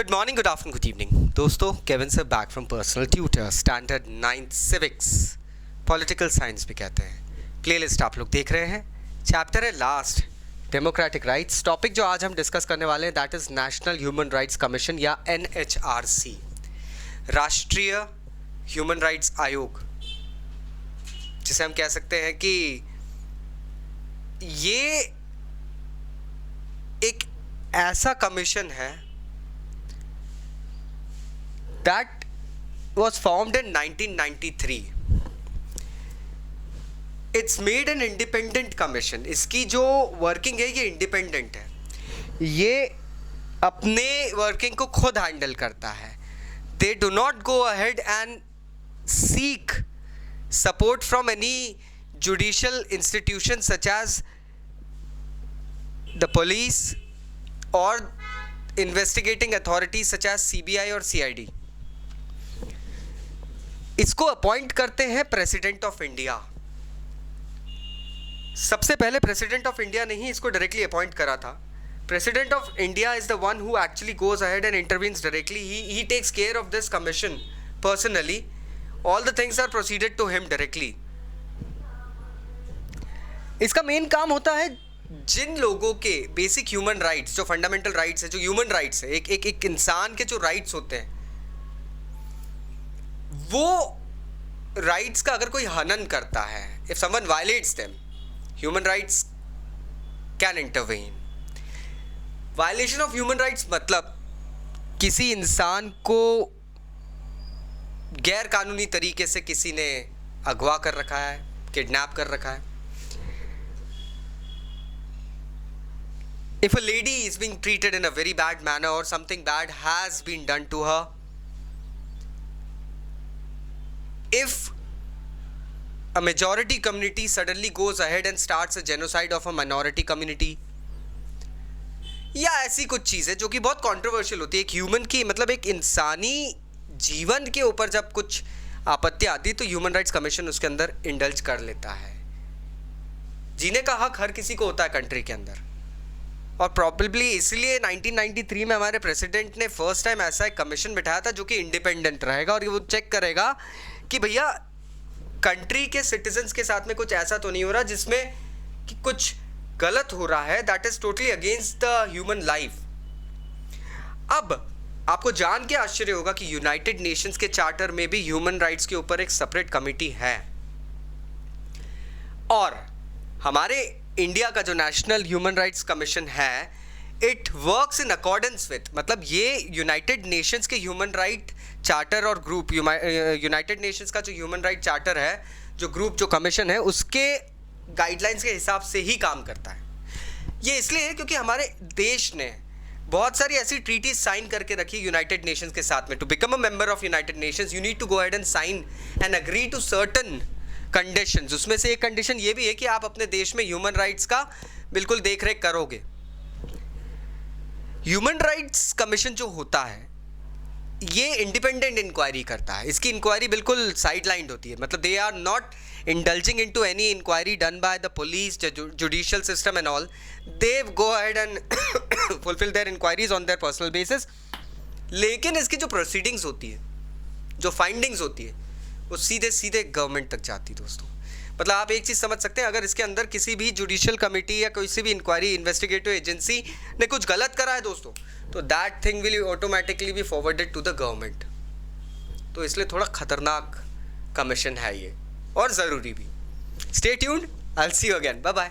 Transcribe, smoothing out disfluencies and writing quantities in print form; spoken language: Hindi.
Good morning, good afternoon, good evening. दोस्तों, Kevin sir back from personal tutor, standard 9 civics, political science भी कहते हैं। प्लेलिस्ट आप लोग देख रहे हैं। चैप्टर है लास्ट, डेमोक्रेटिक राइट्स। टॉपिक जो आज हम डिस्कस करने वाले हैं that is national human rights commission या NHRC, राष्ट्रीय ह्यूमन राइट्स आयोग, जिसे हम कह सकते हैं कि ये एक ऐसा कमीशन है that was formed in 1993. It's made an independent commission. इसकी जो वर्किंग है ये इंडिपेंडेंट है, ये अपने वर्किंग को खुद हैंडल करता है। They do not go ahead and seek support from any judicial institution such as the police or investigating authorities such as CBI और CID. इसको अपॉइंट करते हैं प्रेसिडेंट ऑफ इंडिया। सबसे पहले प्रेसिडेंट ऑफ इंडिया ने ही इसको डायरेक्टली अपॉइंट करा था। President of India is the one who actually goes ahead and intervenes directly. He takes care of this commission personally. All the things are proceeded to him directly. इसका मेन काम होता है जिन लोगों के बेसिक ह्यूमन राइट्स, जो फंडामेंटल राइट्स है, जो ह्यूमन राइट्स है, एक इंसान के जो राइट्स होते हैं, वो राइट्स का अगर कोई हनन करता है, if someone violets them, human rights can intervene. Violation of human rights मतलब किसी इंसान को गैर कानूनी तरीके से किसी ने अगवा कर रखा है, किडनैप कर रखा है। If a lady is being treated in a very bad manner or something bad has been done to her, if a majority community suddenly goes ahead and starts a genocide of a minority community, या ऐसी कुछ चीज़ें जो कि बहुत कंट्रोवर्शियल होती है, एक ह्यूमन की मतलब एक इंसानी जीवन के ऊपर जब कुछ आपत्ति आती है तो ह्यूमन राइट्स कमीशन उसके अंदर इंडल्ज कर लेता है। जीने का हक हर किसी को होता है कंट्री के अंदर, और प्रॉबेबली इसलिए 1993 में हमारे प्रेसिडेंट ने फर्स्ट टाइम ऐसा एक कमीशन बिठाया था जो कि इंडिपेंडेंट रहेगा और वो चेक करेगा कि भैया कंट्री के सिटीजन्स के साथ में कुछ ऐसा तो नहीं हो रहा जिसमें कि कुछ गलत हो रहा है, that is totally against the human life. अब आपको जान के आश्चर्य होगा कि यूनाइटेड नेशंस के चार्टर में भी ह्यूमन राइट्स के ऊपर एक सेपरेट कमिटी है, और हमारे इंडिया का जो नेशनल ह्यूमन राइट्स कमीशन है, it works in accordance with, मतलब ये यूनाइटेड नेशंस के ह्यूमन राइट चार्टर और ग्रुप, यूनाइटेड नेशंस का जो ह्यूमन राइट चार्टर है, जो ग्रुप, जो कमीशन है, उसके गाइडलाइंस के हिसाब से ही काम करता है। ये इसलिए है क्योंकि हमारे देश ने बहुत सारी ऐसी ट्रीटीज साइन करके रखी यूनाइटेड नेशंस के साथ में। To become a member of United Nations you need to go ahead and sign and agree to certain conditions. उसमें से एक कंडीशन ये भी है कि आप अपने देश में ह्यूमन राइट्स का बिल्कुल देख रेख करोगे। ह्यूमन राइट्स कमीशन जो होता है ये इंडिपेंडेंट इंक्वायरी करता है। इसकी इंक्वायरी बिल्कुल साइडलाइंड होती है, मतलब they are not indulging into any inquiry done by the police, judicial system and all. They go ahead and fulfil their inquiries on their personal basis. लेकिन इसकी जो प्रोसीडिंग्स होती है, जो फाइंडिंग्स होती है, वो सीधे सीधे गवर्नमेंट तक जाती। दोस्तों, मतलब आप एक चीज़ समझ सकते हैं, अगर इसके अंदर किसी भी जुडिशियल कमेटी या किसी भी इंक्वायरी इन्वेस्टिगेटिव एजेंसी ने कुछ गलत करा है दोस्तों, तो that thing will automatically be forwarded to the government. तो इसलिए थोड़ा खतरनाक कमीशन है ये, और ज़रूरी भी। Stay tuned, I will see you again, bye bye.